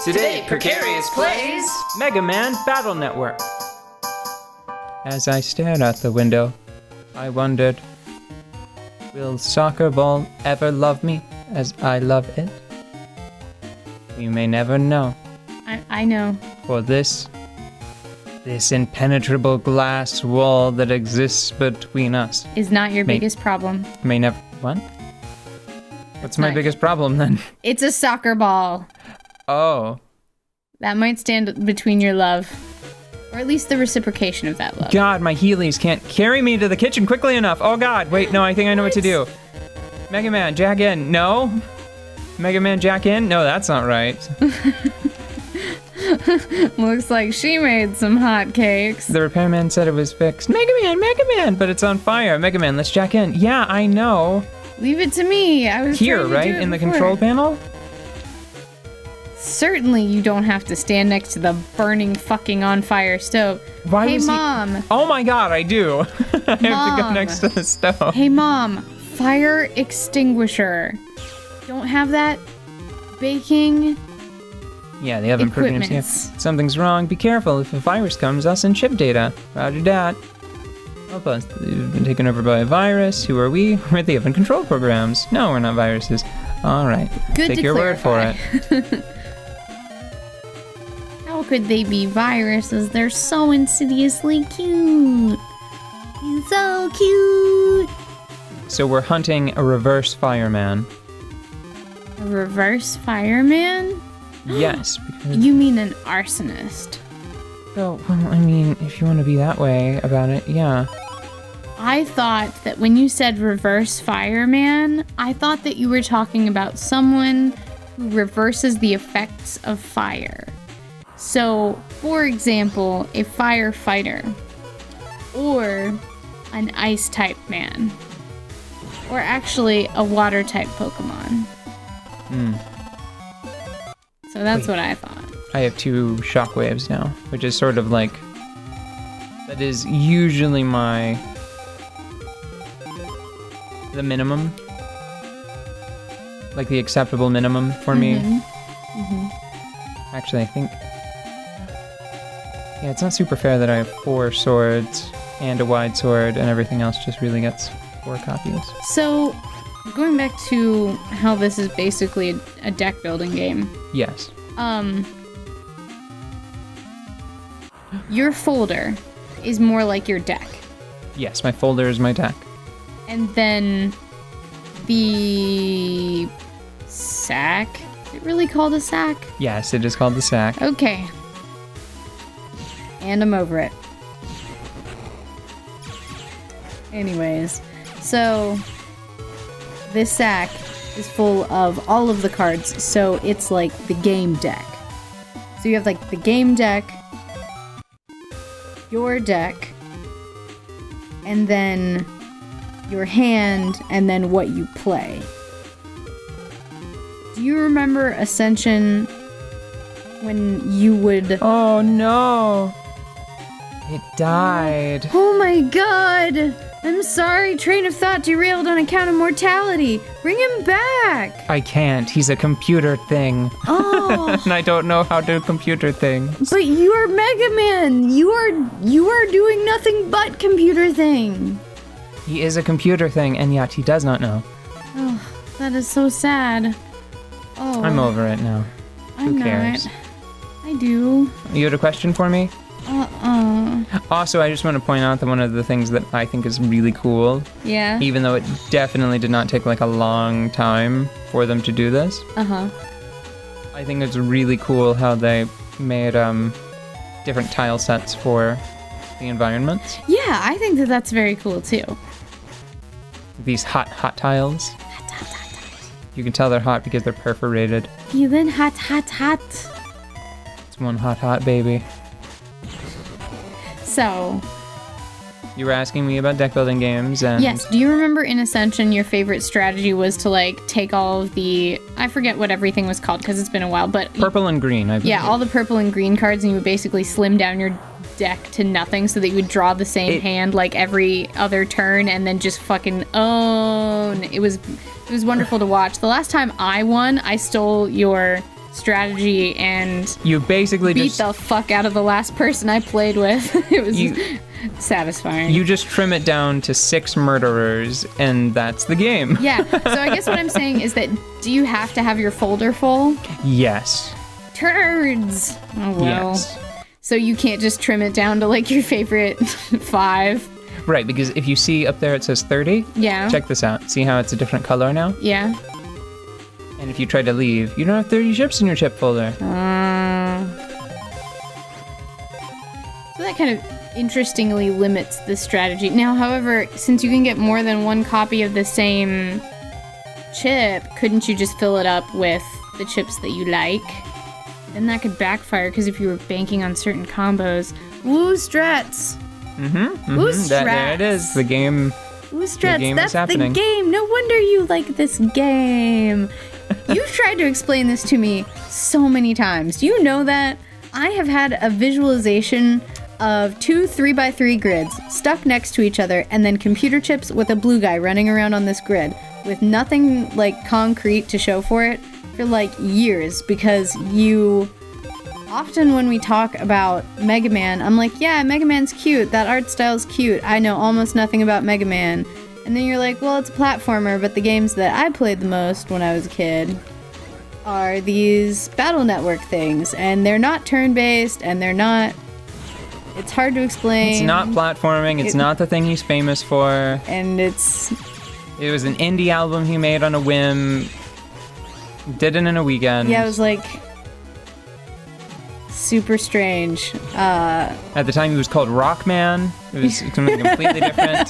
Today, Precarious plays MegaMan Battle Network. As I stared out the window, I wondered, will soccer ball ever love me as I love it? We may never know. I know. For this impenetrable glass wall that exists between us Is not your biggest problem. may never... What? What's my biggest problem then? It's a soccer ball. Oh. That might stand between your love. Or at least the reciprocation of that love. God, my Heelys can't carry me to the kitchen quickly enough. Oh God, wait, no, I think I know what to do. Mega Man, jack in. No? Mega Man, jack in? No, that's not right. Looks like she made some hotcakes. The repairman said it was fixed. Mega Man, but it's on fire. Mega Man, let's jack in. Yeah, I know. Leave it to me. I was Here, trying to right? do it In the before. control panel? Certainly you don't have to stand next to the burning fucking on fire stove. Why Hey, was he- Mom. Oh my God, I do. I have to go Mom. next to the stove. Hey, Mom. Fire extinguisher. Don't have that? Baking? Yeah, the oven programs. Yeah. Equipments. Something's wrong. Be careful. If a virus comes, I'll send chip data. Roger that. Help us. We've been taken over by a virus. Who are we? We're the oven control programs. No, we're not viruses. All right. Good Take to your word for it. clarify. How could they be viruses? They're so insidiously cute. He's so cute. So we're hunting a reverse fireman. A reverse fireman? Yes. Because, You mean an arsonist? well, I mean, if you want to be that way about it, yeah. I thought that when you said reverse fireman, I thought that you were talking about someone who reverses the effects of fire. So, for example, a firefighter, or an ice type man, or actually a water type Pokemon. So that's what I thought. I have 2 shockwaves now, which is sort of like... That is usually the minimum. Like the acceptable minimum for me. Actually, I think... Yeah, it's not super fair that I have 4 swords and a wide sword and everything else just really gets 4 copies. So, going back to how this is basically a deck building game. Yes. Your folder is more like your deck. Yes, my folder is my deck. And then the sack. Is it really called a sack? Yes, it is called the sack. Okay. And I'm over it. Anyways, so this sack is full of all of the cards, so it's like the game deck. So you have like the game deck, your deck, and then your hand, and then what you play. Do you remember Ascension when you would... Oh no! It died. Oh my god! I'm sorry, train of thought derailed on account of mortality. Bring him back! I can't. He's a computer thing. Oh, And I don't know how to computer things. but you are Mega Man! You are doing nothing but computer thing! He is a computer thing, and yet he does not know. Oh, that is so sad. Oh, I'm over it now. I'm Who cares? not. I do. You had a question for me? Also, I just want to point out that one of the things that I think is really cool, Yeah? even though it definitely did not take like a long time for them to do this, Uh-huh. I think it's really cool how they made different tile sets for the environments. Yeah, I think that that's very cool too. These hot tiles. You can tell they're hot because they're perforated. Feeling hot. It's one hot baby. So, You were asking me about deck building games, and yes, do you remember in Ascension your favorite strategy was to like take all of the, I forget what everything was called because it's been a while, but purple and green. I yeah, all the purple and green cards, and you would basically slim down your deck to nothing so that you would draw the same hand like every other turn and then just fucking own. It was wonderful to watch. The last time I won, I stole your strategy and You basically beat just the fuck out of the last person I played with. It was satisfying. you just trim it down to 6 murderers, and that's the game. Yeah, so I guess what I'm saying is that do you have to have your folder full? Yes. Turds! Oh, well. Yes. So you can't just trim it down to, like, your favorite 5? Right, because if you see up there it says 30, Yeah. check this out. See how it's a different color now? Yeah. And if you try to leave, you don't have 30 chips in your chip folder. So that kind of interestingly limits the strategy. Now, however, since you can get more than one copy of the same chip, couldn't you just fill it up with the chips that you like? Then that could backfire, because if you were banking on certain combos. Woo, strats! Woo, strats! There it is. The game. Woo, strats! The game That's is happening. the game! No wonder you like this game! You've tried to explain this to me so many times. Do you know that? I have had a visualization of 2 3x3 grids stuck next to each other, and then computer chips with a blue guy running around on this grid with nothing like concrete to show for it for like years, because you often when we talk about Mega Man, I'm like, yeah, Mega Man's cute, that art style's cute, I know almost nothing about Mega Man. And then you're like, well, it's a platformer, but the games that I played the most when I was a kid are these Battle Network things, and they're not turn-based, and they're not... It's hard to explain. It's not platforming. It's not the thing he's famous for. And it's... It was an indie album he made on a whim. Did it in a weekend. Yeah, it was like... super strange. At the time, he was called Rockman. It was something completely different.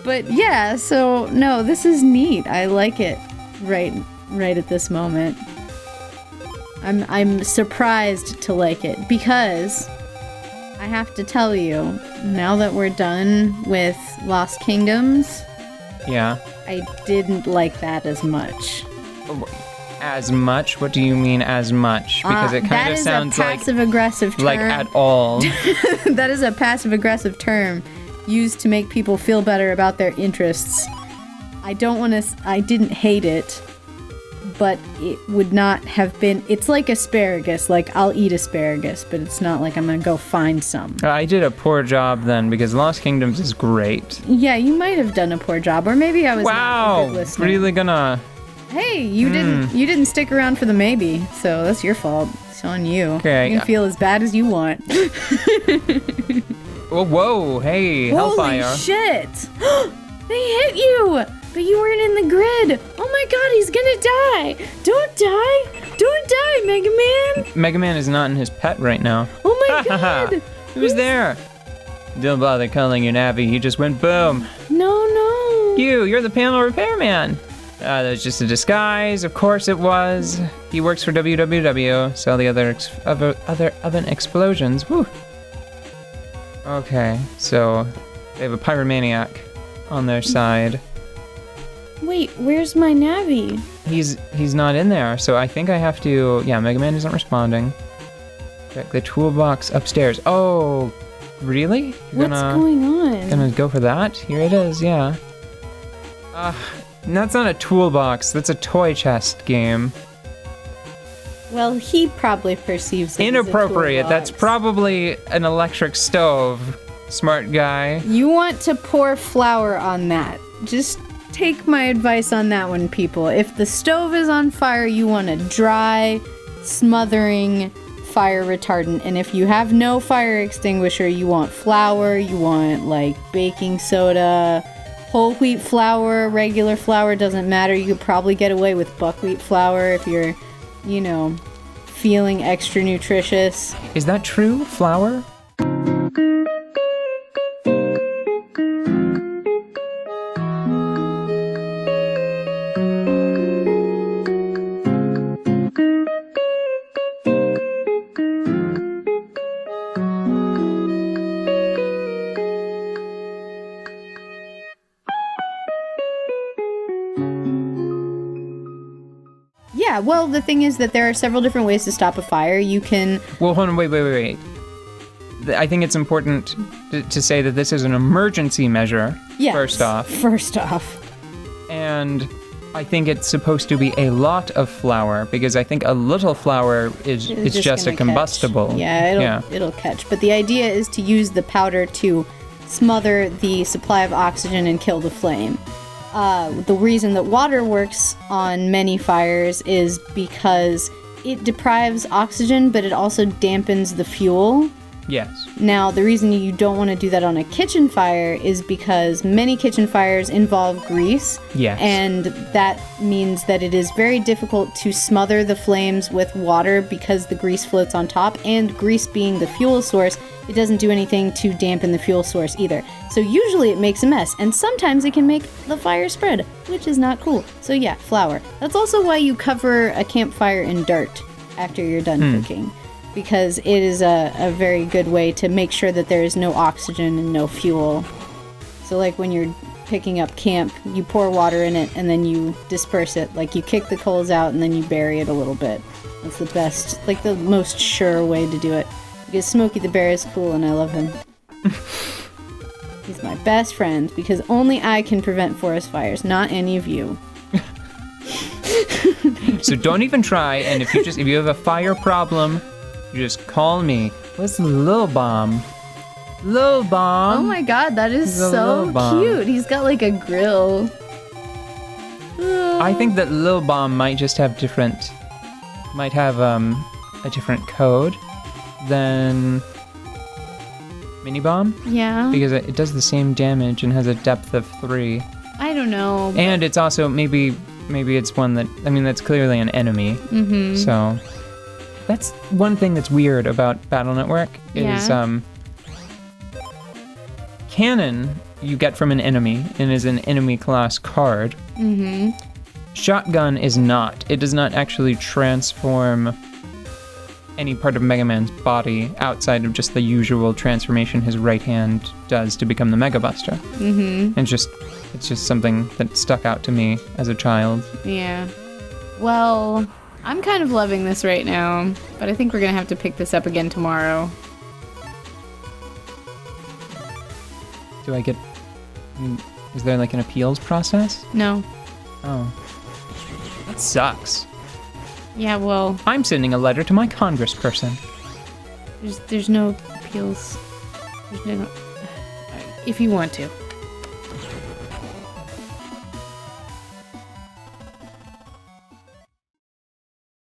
But yeah, so no, this is neat. I like it right at this moment. I'm surprised to like it, because I have to tell you, now that we're done with Lost Kingdoms, Yeah. I didn't like that as much. As much? What do you mean as much? Because it kind of sounds that is a passive-aggressive term. like at all. That is a passive-aggressive term used to make people feel better about their interests. I didn't hate it, but it would not have been... It's like asparagus. Like, I'll eat asparagus, but it's not like I'm gonna go find some. I did a poor job then, because Lost Kingdoms is great. Yeah, you might have done a poor job, or maybe I was not a good listener. Really gonna... Hey, you didn't stick around for the maybe, so that's your fault. It's on you. Okay. You can feel as bad as you want. Whoa, hey, Hellfire. Holy shit! They hit you! But you weren't in the grid! Oh my god, he's gonna die! Don't die! Don't die, Mega Man! Mega Man is not in his pet right now. Oh my god! Who's there? Don't bother calling your Navi, he just went boom. No. You're the panel repairman. That was just a disguise, of course it was. He works for WWW, sell the other oven explosions. Woo. Okay, so they have a pyromaniac on their side. Wait, where's my Navi? He's not in there, so I think I have to... Yeah, Mega Man isn't responding. Check the toolbox upstairs. Oh, really? What's going on? Gonna go for that? Here it is, yeah. That's not a toolbox, that's a toy chest game. Well, he probably perceives it Inappropriate, as a that's toolbox. probably an electric stove, smart guy. You want to pour flour on that. Just take my advice on that one, people. If the stove is on fire, you want a dry, smothering fire retardant. And if you have no fire extinguisher, you want flour, you want like baking soda, whole wheat flour, regular flour, doesn't matter. You could probably get away with buckwheat flour if you're, feeling extra nutritious. Is that true, flour? Yeah, well, the thing is that there are several different ways to stop a fire. You can... Well, hold on, wait. I think it's important to say that this is an emergency measure, Yes, first off. First off. And I think it's supposed to be a lot of flour, because I think a little flour is it's just a gonna combustible. catch. Yeah, it'll catch. But the idea is to use the powder to smother the supply of oxygen and kill the flame. The reason that water works on many fires is because it deprives oxygen, but it also dampens the fuel. Yes. Now, the reason you don't want to do that on a kitchen fire is because many kitchen fires involve grease. Yes. And that means that it is very difficult to smother the flames with water because the grease floats on top, and grease being the fuel source, it doesn't do anything to dampen the fuel source either. So usually it makes a mess, and sometimes it can make the fire spread, which is not cool. So yeah, flour. That's also why you cover a campfire in dirt after you're done cooking, because it is a very good way to make sure that there is no oxygen and no fuel. So like when you're picking up camp, you pour water in it and then you disperse it. Like you kick the coals out and then you bury it a little bit. That's the best, like the most sure way to do it. Because Smokey the Bear is cool and I love him. He's my best friend because only I can prevent forest fires, not any of you. So don't even try, and if you have a fire problem, you just call me. What's Lil Bomb? Lil Bomb. Oh my god, that is He's a so Lil Bomb. cute. He's got like a grill. I think that Lil Bomb might have a different code than Mini Bomb, Yeah. because it does the same damage and has a depth of 3. I don't know. And it's also maybe it's one that, I mean, that's clearly an enemy. Mm-hmm. So that's one thing that's weird about Battle Network is cannon you get from an enemy and is an enemy class card. Mm-hmm. Shotgun is not. It does not actually transform any part of Mega Man's body outside of just the usual transformation his right hand does to become the Mega Buster. Mm-hmm. And it's just something that stuck out to me as a child. Yeah. Well, I'm kind of loving this right now, but I think we're gonna have to pick this up again tomorrow. Is there like an appeals process? No. Oh. That sucks. Yeah, well, I'm sending a letter to my congressperson. there's no appeals. There's no, if you want to.